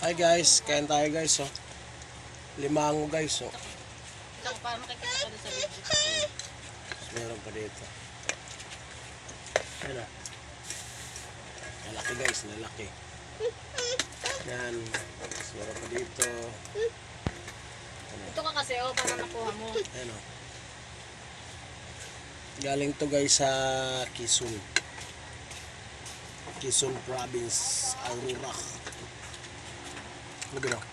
Hi guys, kain tayo guys oh. Limango guys oh. Ito ko para makikita ka doon sa video. Meron pa dito. Ayan ah. Lalaki guys, lalaki. Yan. Meron pa dito. Ito ka kasi para nakuha mo. Ayan oh. Galing to guys sa Quezon. Quezon Province, Aurora. Ano gano'n?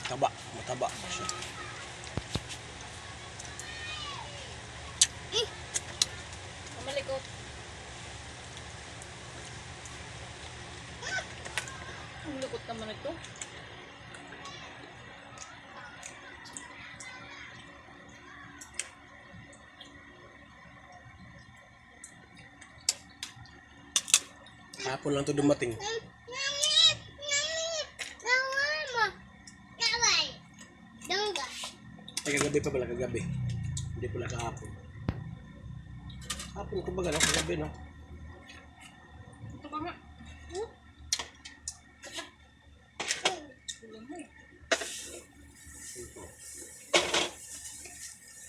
Mataba, mataba siya. Malikot. Ang likot naman ito. Hapon lang to dumating. Ay, kagabi pa pala, kagabi. Hindi pala kahapon. Hapon ko ba gano'n? Kagabi, no? Ito ka nga. Ito.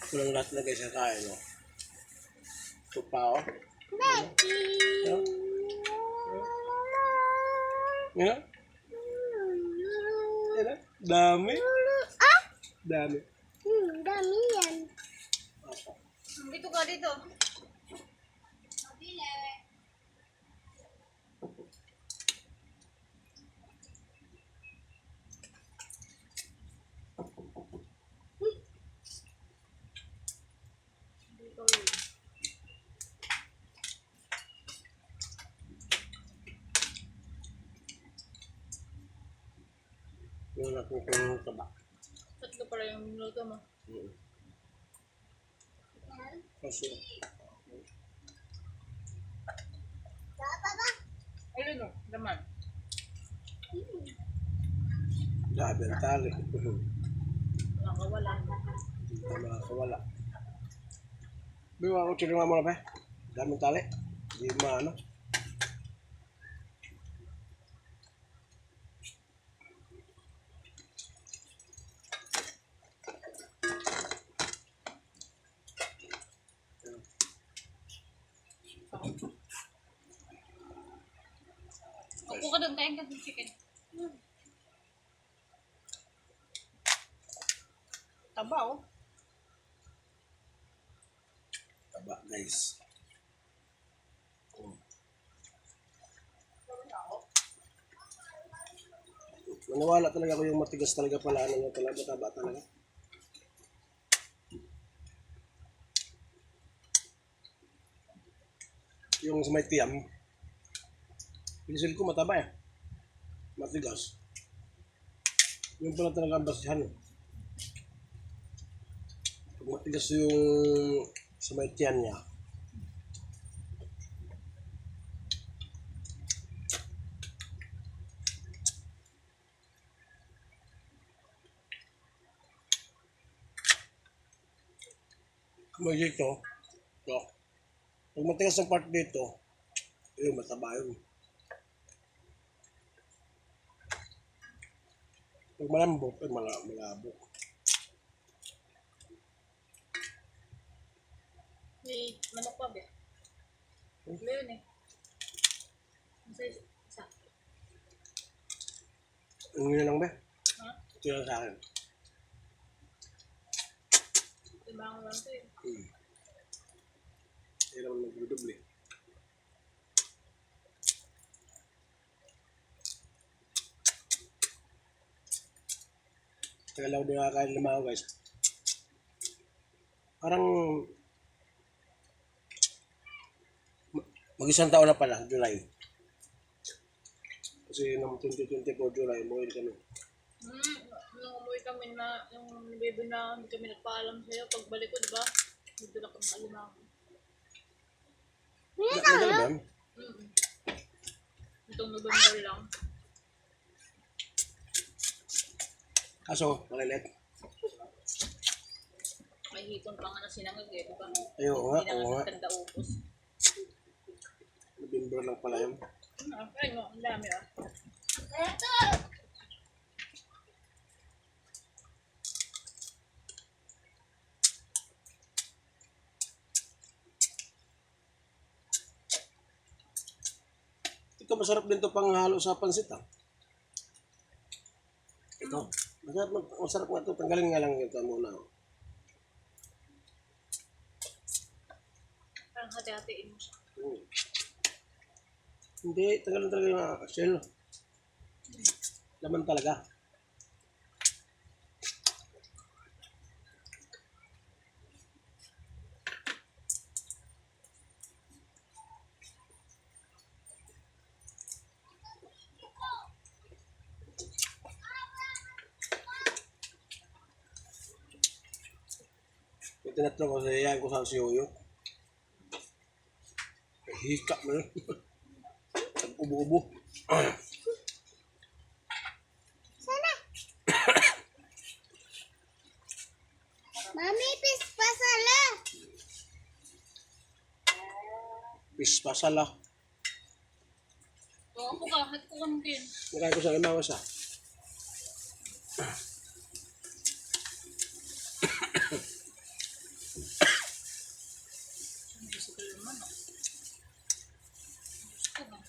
Ito lang lahat na guys sa kain, no? Ito pa, oh. Ano? Ano? Ano? Dami. Dami. Dami yan. Apa. Dito ka dito. Yung nakukong taba. Tatlo pala yung minuto mo. Kasi, Ayun o, laman. dami ang tali. Nakawala. Hindi ka makakawala. Biwa ko, tinunga mo na ba? Dami ang tali. Hindi maano. Upo ka doon, kain ka sa chicken. Taba oh. Taba, guys. Maniwala talaga ako yung matigas talaga pala. Ano yung talaga, taba talaga. Yung sa may tiyam, pinisil ko mataba eh. Matigas. Yung pala talaga ang basihan. Pag matigas yung sa may tiyan niya, may dito, ito. Pag matigas ang part dito, yun, mataba yun. Pag malambot, ay malabo. May manok pa ba? Ano yun eh? Isa. Ano yun lang ba? Ha? Ito lang sa akin. Ibang lang ito eh. Hindi naman magdudubli. Tagal ako din nakakain ng mga guys. Parang mag-isang taon na pala, July. Kasi noong 2024 July, umuwi kami. Nung umuwi kami na, yung baby na hindi kami nagpaalam sa'yo, pagbalik ko, di ba? Dito lang kami alimango. Nadala ba yan? Itong November lang. Kaso, malilit. May hipon pa nga na sinangag eh, di ba? Ay, oo nga, Hindi na oo nga nga. tanda upos. November lang pala yun. Ayun mo, ang dami ah. Ito masarap din to panghalo sa pansit ah. Ito. Masarap nga to. Tanggalin nga lang ito muna. Parang hati-hatiin mo siya. Hmm. Hindi, tanggalin talaga yung shell. Laman talaga. May tinatlo ko sa iyan ko sa siyoyo. Hika mo yun. Nag-ubo-ubo. Mami, pispasala. Pispasala. Oo, ako kahit ko din. Nagay ko sa imawas ah. Ang gusto ko naman, oh. Gusto ko, oh.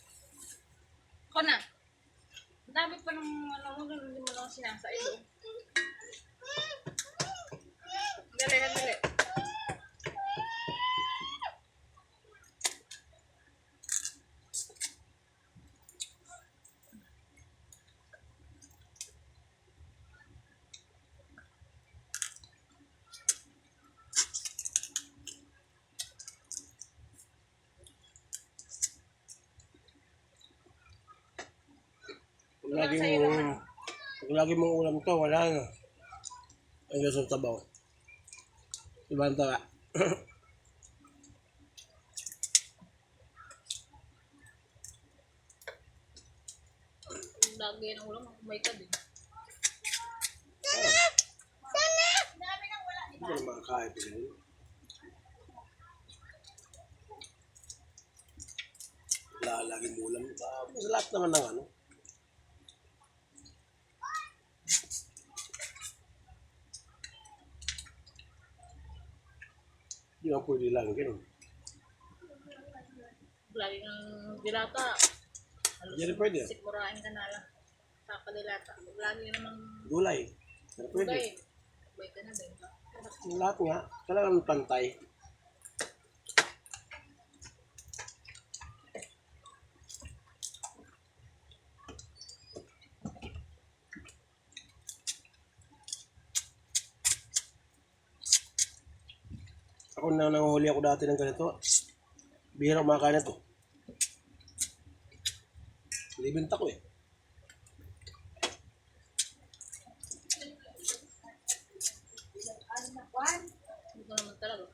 Ako na. Ang dami pa ng hindi mo lang sinasa ito. Dali, dali. Pag lagi mong ulam to, wala na. Ang gusto sa tabaw. Ibang taga. Lagi ng ulam, may ka din. Hindi ko na makakain pa rin. Wala laging ulam. Sa lahat naman ng ano. Hindi naman pwede lang ganun. Lagi ng dilata. Hindi rin pwede. Sikmurain ka na lang. Sa kadilata. Lagi namang Gulay. Hindi pwede. gulay. Gulay ka na din. Lahat nga. Kailangan pantay. Ako na nanguhuli ako dati ng ganito. Bihira kumakain na to. Libinta ko eh. Hindi ko naman talaga.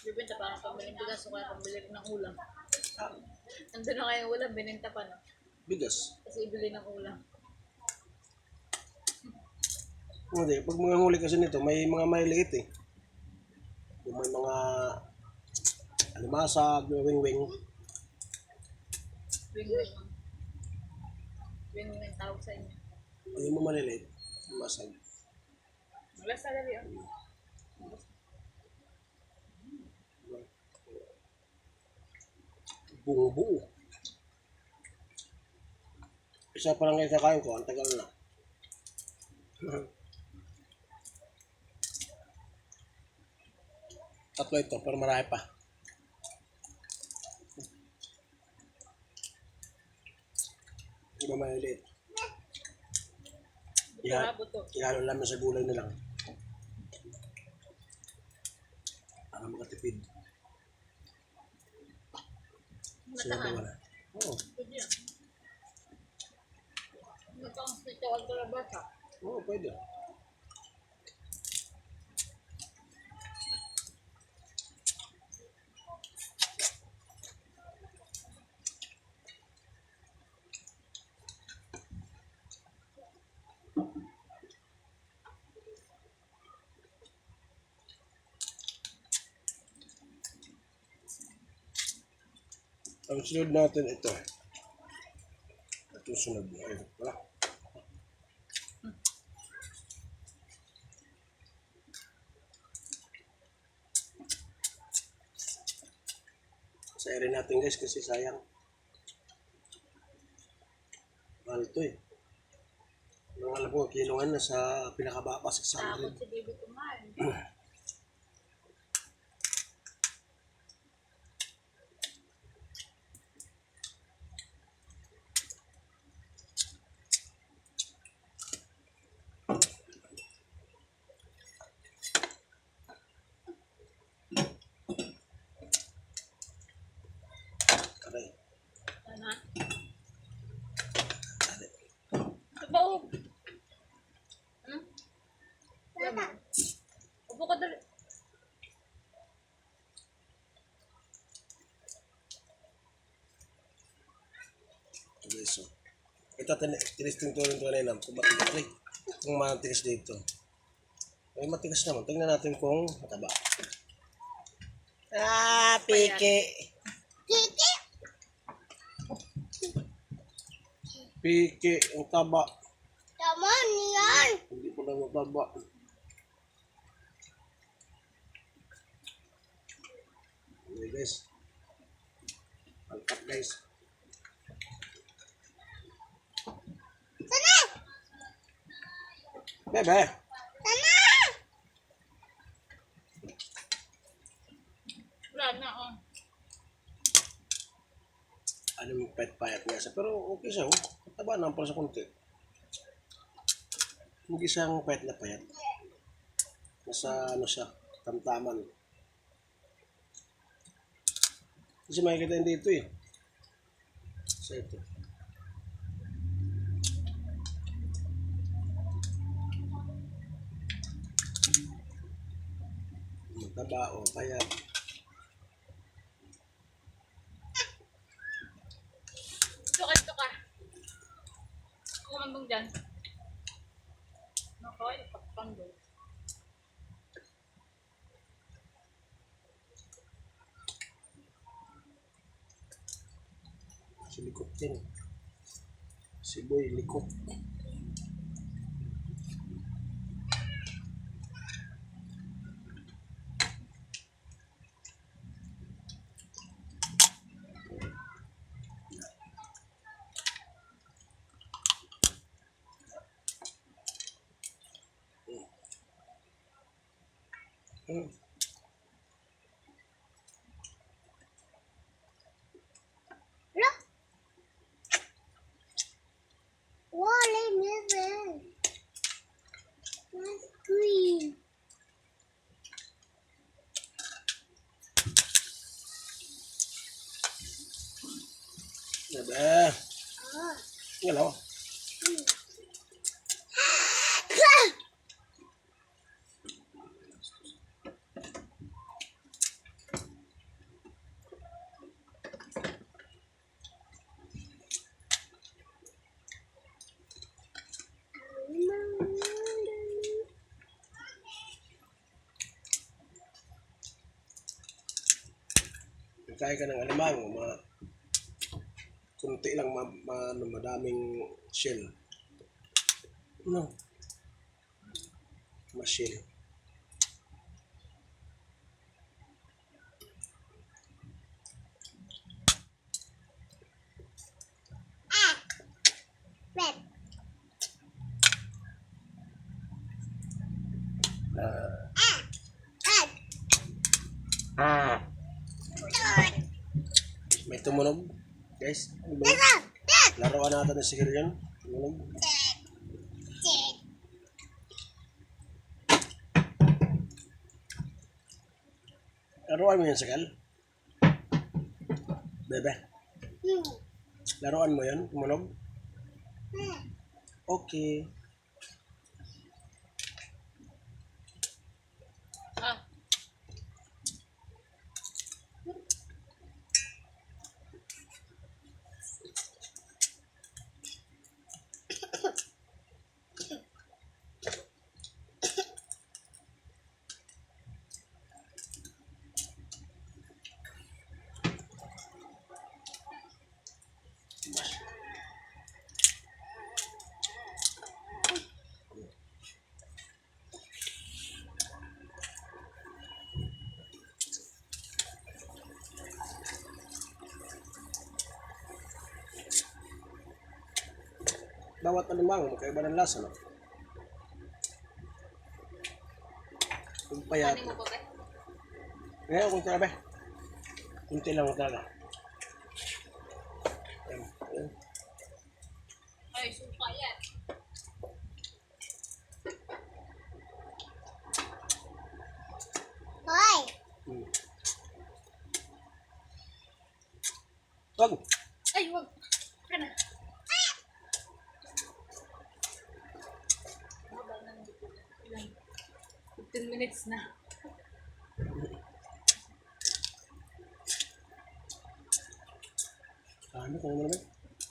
Bibenta parang pambiling bigas o kaya pambili ng ulam. Nandun na kayong ulam, bininta pa na. Bigas. Kasi ibili ng ulam. Hindi. Pag mga huli kasi nito, may mga maliliit eh. Yung may mga alimasag, wing-wing. Wing-wing. Wing-wing ang tawag sa inyo. Yung mga maliliit, alimasag. Wala sa dali ah. Buo-buo. Isa pa lang kayo kain ko, ang tagal na. Tatlo ito, pero marami pa. Iba maliliit. Buto to. Ihalo namin sa gulay na lang. Para makatipid. Matahan. Wala. Oo. Pwede yan. Hindi pa ang sito ang kalabasa. Oo, pwede. Ang sunod natin ito. Ito sunod mo. Ito pala. Sa rin natin guys kasi sayang. Mahal to eh. Nung alam ko, kilungan na sa pinakababa sa Takot 600. si baby kumain. Aray. Ano? Aray. Ito ba oh? Ano? Tama. Upo ka dali. Okay, so. Ito, tinisting to rin na kung matigas. Ay, kung matigas dito. Ay, matigas naman. Tingnan natin kung mataba. Ah, piki. Kiki. Piki, ang taba. Tama niyan. Hindi ko na mataba. Okay guys. Alkat guys. Sana. Bebe. Sana. Wala na oh. Ano yung payat-payat niya siya. Pero okay siya. Oh. Mataba naman pala sa konti. Hindi siyang payat na payat. Nasa ano siya. Tamtaman. Kasi makikita yun dito eh. Sa ito. Mataba o payat. Ito ka. Kumambang dyan. Nako, ipakpan doon. Si likot din. Si Boy likot. Hmm. Look. Wala niyan. That's green. Bebe. Ah. Hello. Kaya ka ng alamang, kunti lang, madaming shell. No. Ma-shell. Red. Red. May tumunog. Guys, ano ba yun? Dad. Dad. Laruan natin ng sihir yan. Tumunog. Dad. Dad. Laruan mo yan, Sakal? Bebe, Hmm. laruan mo yan? Tumunog? Hmm. Okay. Ah. bawat alimang, magkaiba ng lasa, no? Kung payat. Ano mo pa ba? Ngayon, kung talaga, kunti lang talaga. Ayan, ayan. Ay, suka yan. Hoy! Hmm. Wag! Ay, wag. Kana. Haba na ng dito. Ilan? 15 minutes na. Ano, kung ano naman?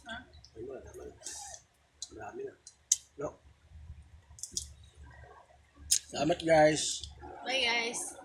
Ha? Ay, wala naman. Marami na. No? Salamat guys. Bye guys.